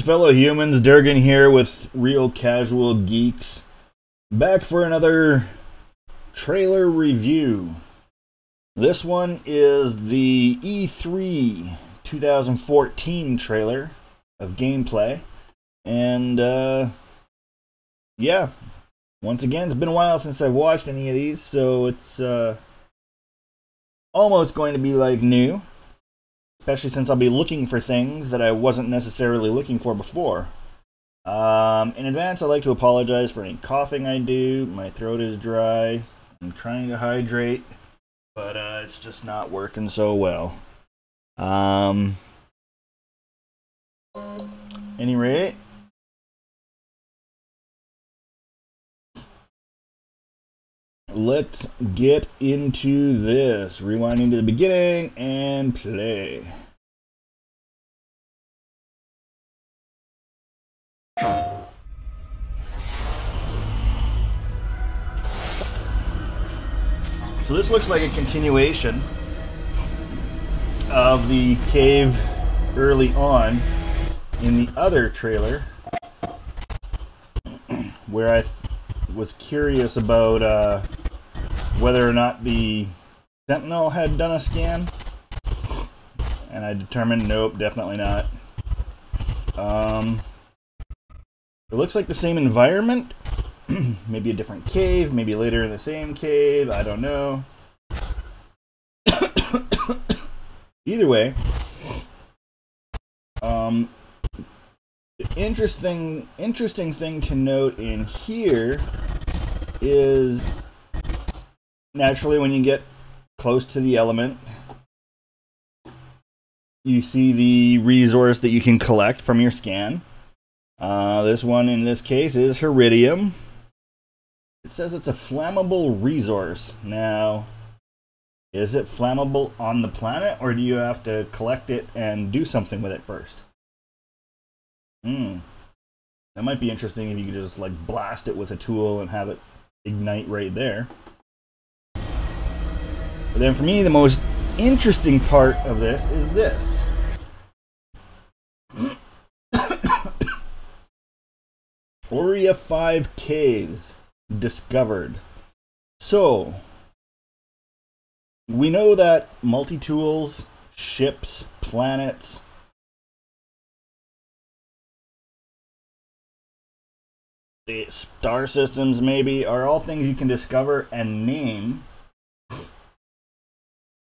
fellow humans. Durgan here with Real Casual Geeks. Back for another trailer review. This one is the E3 2014 trailer of gameplay. And, yeah. Once again, it's been a while since I've watched any of these, so it's almost going to be like new. Especially since I'll be looking for things that I wasn't necessarily looking for before. In advance, I'd like to apologize for any coughing I do. My throat is dry. I'm trying to hydrate, but it's just not working so well. Any rate, let's get into this. Rewinding to the beginning and play. So this looks like a continuation of the cave early on in the other trailer, where I was curious about whether or not the Sentinel had done a scan, and I determined nope, definitely not. It looks like the same environment. Maybe a different cave, maybe later in the same cave, I don't know. Either way, the interesting thing to note in here is naturally when you get close to the element, you see the resource that you can collect from your scan. This one in this case is Heridium. It says it's a flammable resource. Now, is it flammable on the planet, or do you have to collect it and do something with it first? That might be interesting if you could just like blast it with a tool and have it ignite right there. But then for me, the most interesting part of this is this. Aurea 5 caves discovered. So we know that multi-tools, ships, planets, the star systems maybe, are all things you can discover and name.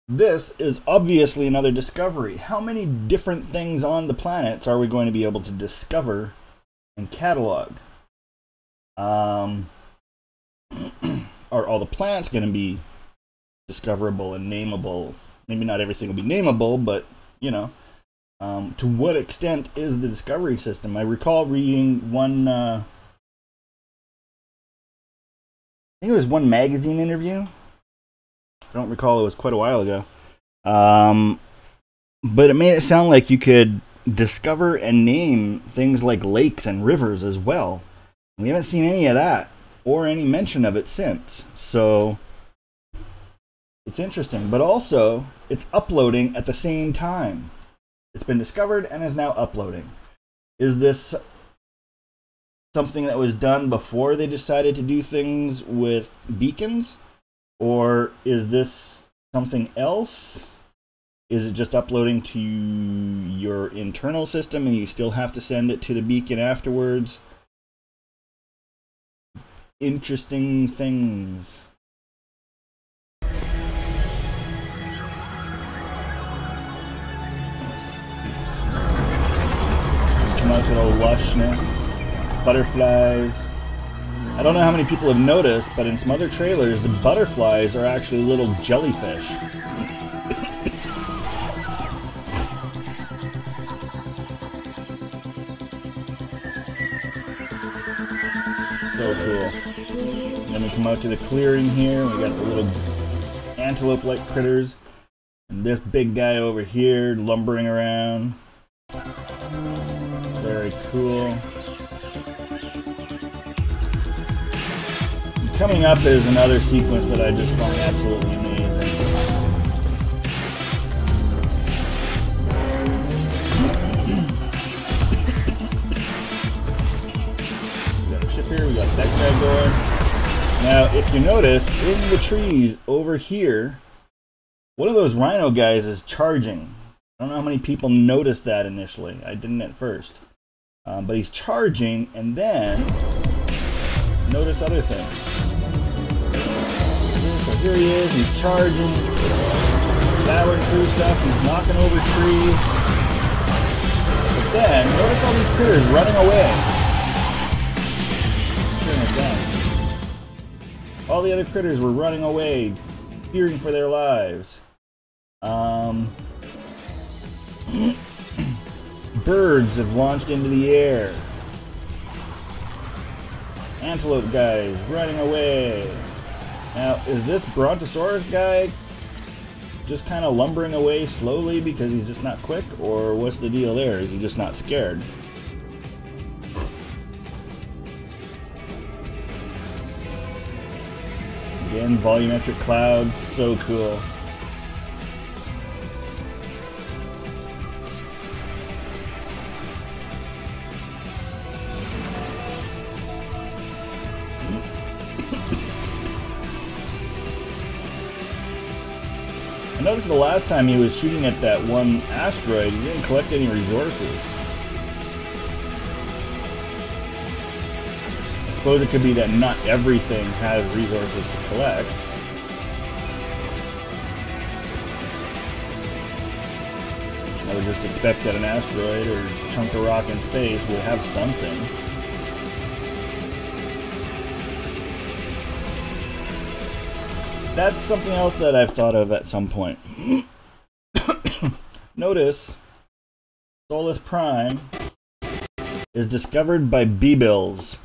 This is obviously another discovery. How many different things on the planets are we going to be able to discover and catalog? Are all the plants going to be discoverable and nameable? Maybe not everything will be nameable, but, you know, to what extent is the discovery system? I recall reading one, I think it was one magazine interview. I don't recall, it was quite a while ago. But it made it sound like you could discover and name things like lakes and rivers as well. We haven't seen any of that, or any mention of it since. So it's interesting, but also it's uploading at the same time. It's been discovered and is now uploading. Is this something that was done before they decided to do things with beacons? Or is this something else? Is it just uploading to your internal system and you still have to send it to the beacon afterwards? Interesting things. Come out to the lushness, butterflies. I don't know how many people have noticed, but in some other trailers, the butterflies are actually little jellyfish. So cool. And then we come out to the clearing here. We got the little antelope-like critters. And this big guy over here lumbering around. Very cool. Coming up is another sequence that I just find absolutely amazing. spaceship here. We got that guy going. Now, if you notice, in the trees over here, one of those rhino guys is charging. I don't know how many people noticed that initially. I didn't at first. But he's charging, and then notice other things. So here he is, he's charging, battling through stuff, he's knocking over trees. But then, notice all these critters running away. Turn it down. All the other critters were running away, fearing for their lives. Birds have launched into the air. Antelope guys running away. Now, is this Brontosaurus guy just kind of lumbering away slowly because he's just not quick? Or what's the deal there? Is he just not scared? Again, volumetric clouds, so cool. I noticed the last time he was shooting at that one asteroid, he didn't collect any resources. I suppose it could be that not everything has resources to collect. I would just expect that an asteroid or chunk of rock in space would have something. That's something else that I've thought of at some point. Notice, Solus Prime is discovered by Beebles.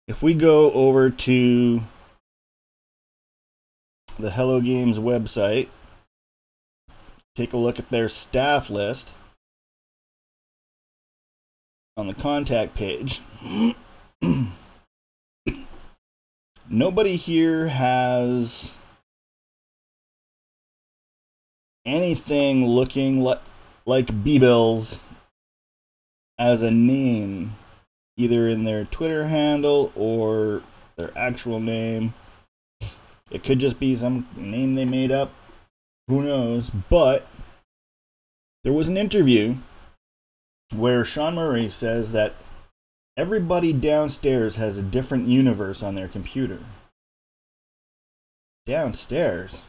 If we go over to the Hello Games website, take a look at their staff list on the contact page. Nobody here has anything looking like Beebles as a name, either in their Twitter handle or their actual name. It could just be some name they made up, who knows. But there was an interview where Sean Murray says that everybody downstairs has a different universe on their computer. Downstairs?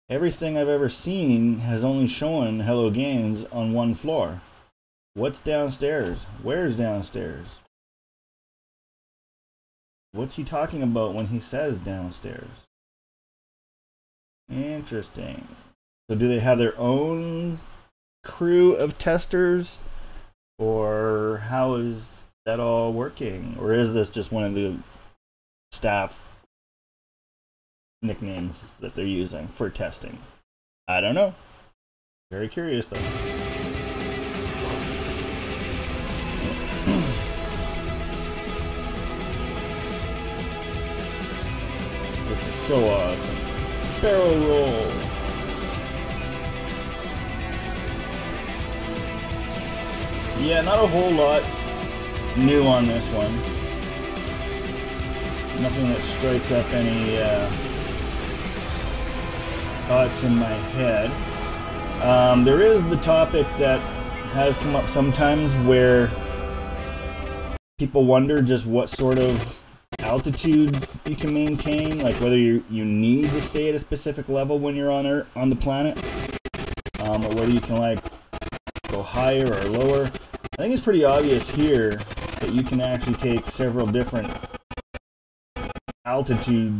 Everything I've ever seen has only shown Hello Games on one floor. What's downstairs? Where's downstairs? What's he talking about when he says downstairs? Interesting. So do they have their own crew of testers? Or how is that all working? Or is this just one of the staff nicknames that they're using for testing? I don't know. Very curious though. This is so awesome. Barrel roll. Yeah, not a whole lot new on this one. Nothing that strikes up any thoughts in my head. There is the topic that has come up sometimes where people wonder just what sort of altitude you can maintain, like whether you need to stay at a specific level when you're on the planet, or whether you can like go higher or lower. I think it's pretty obvious here that you can actually take several different altitude.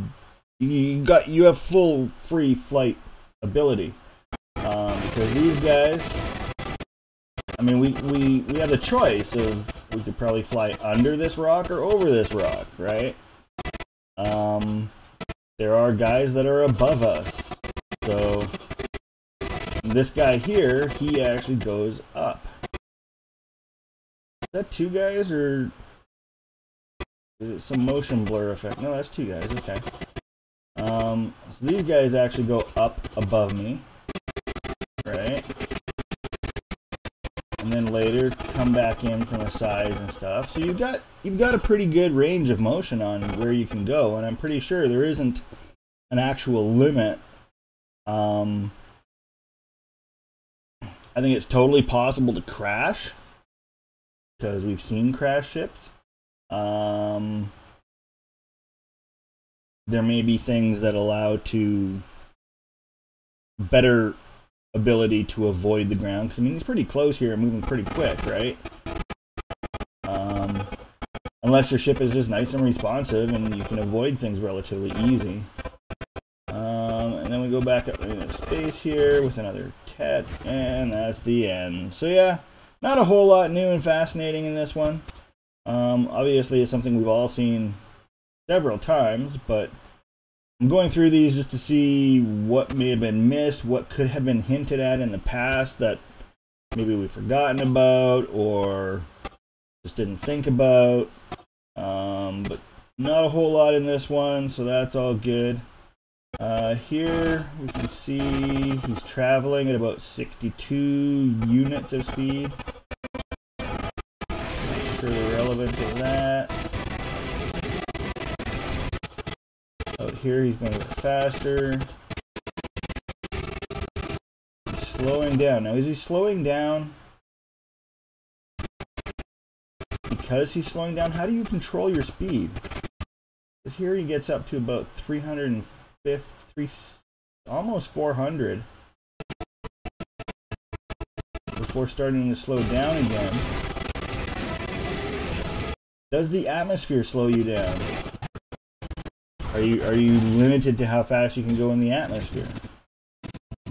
You have full free flight ability, because these guys, I mean, we have the choice of, we could probably fly under this rock or over this rock, right? There are guys that are above us, so this guy here, he actually goes up. Is that two guys, or is it some motion blur effect? No, that's two guys, okay. So these guys actually go up above me, right? And then later come back in from the sides and stuff. So you've got a pretty good range of motion on where you can go, and I'm pretty sure there isn't an actual limit. I think it's totally possible to crash, because we've seen crash ships. There may be things that allow to better ability to avoid the ground, because I mean he's pretty close here and moving pretty quick, right? Unless your ship is just nice and responsive and you can avoid things relatively easy. And then we go back up into space here with another Tet, and that's the end. So yeah, not a whole lot new and fascinating in this one. Obviously it's something we've all seen several times, but I'm going through these just to see what may have been missed, what could have been hinted at in the past that maybe we've forgotten about or just didn't think about. But not a whole lot in this one, so that's all good. Here we can see he's traveling at about 62 units of speed. Not sure the relevance of that. Out here he's going a bit faster. He's slowing down. Now is he slowing down because he's slowing down? How do you control your speed? Because here he gets up to about 350, almost 400 before starting to slow down again. Does the atmosphere slow you down? Are you limited to how fast you can go in the atmosphere?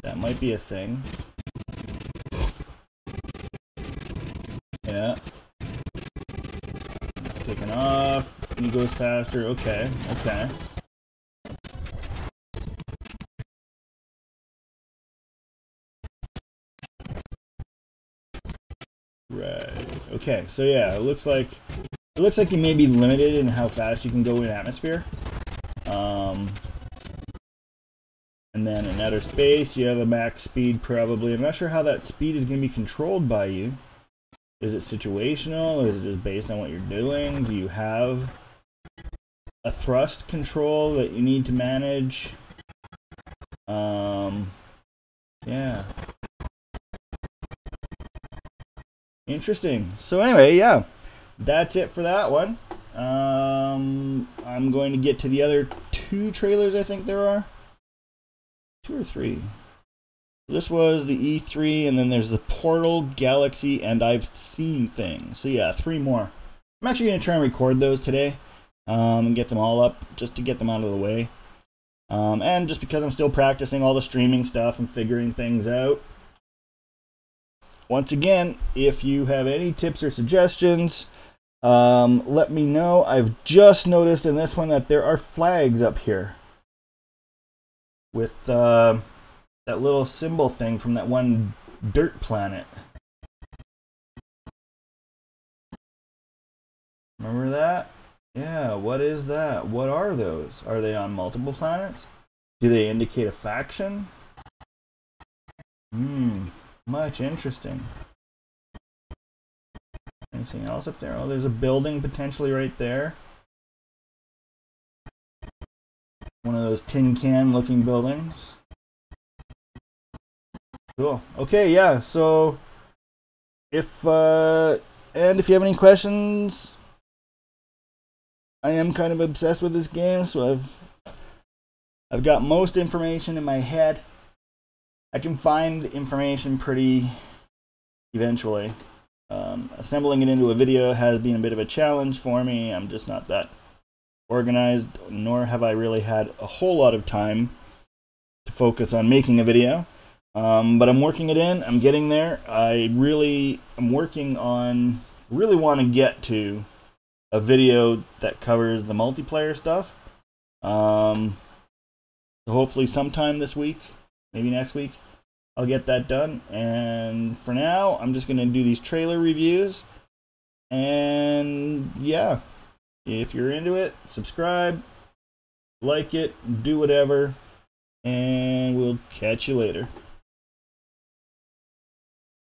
That might be a thing. Yeah. It's taking off. He goes faster. Okay. Okay. Right. Okay. So yeah, it looks like you may be limited in how fast you can go in atmosphere. And then in outer space, you have a max speed probably. I'm not sure how that speed is going to be controlled by you. Is it situational? Is it just based on what you're doing? Do you have a thrust control that you need to manage? Yeah. Interesting. So anyway, yeah. That's it for that one. I'm going to get to the other two trailers I think there are. 2 or 3. This was the E3, and then there's the Portal, Galaxy, and I've Seen Things. So yeah, 3 more. I'm actually going to try and record those today and get them all up just to get them out of the way. And just because I'm still practicing all the streaming stuff and figuring things out. Once again, if you have any tips or suggestions, let me know. I've just noticed in this one that there are flags up here with that little symbol thing from that one dirt planet. Remember that? Yeah, what is that? What are those? Are they on multiple planets? Do they indicate a faction? Much interesting. Anything else up there? Oh, there's a building potentially right there. One of those tin can looking buildings. Cool. Okay, yeah, so if you have any questions, I am kind of obsessed with this game, so I've got most information in my head. I can find information pretty eventually. Assembling it into a video has been a bit of a challenge for me. I'm just not that organized, nor have I really had a whole lot of time to focus on making a video. But I'm working it in. I'm getting there. I'm working on, really want to get to a video that covers the multiplayer stuff. So hopefully sometime this week, maybe next week, I'll get that done. And for now, I'm just going to do these trailer reviews. And yeah, if you're into it, subscribe, like it, do whatever, and we'll catch you later.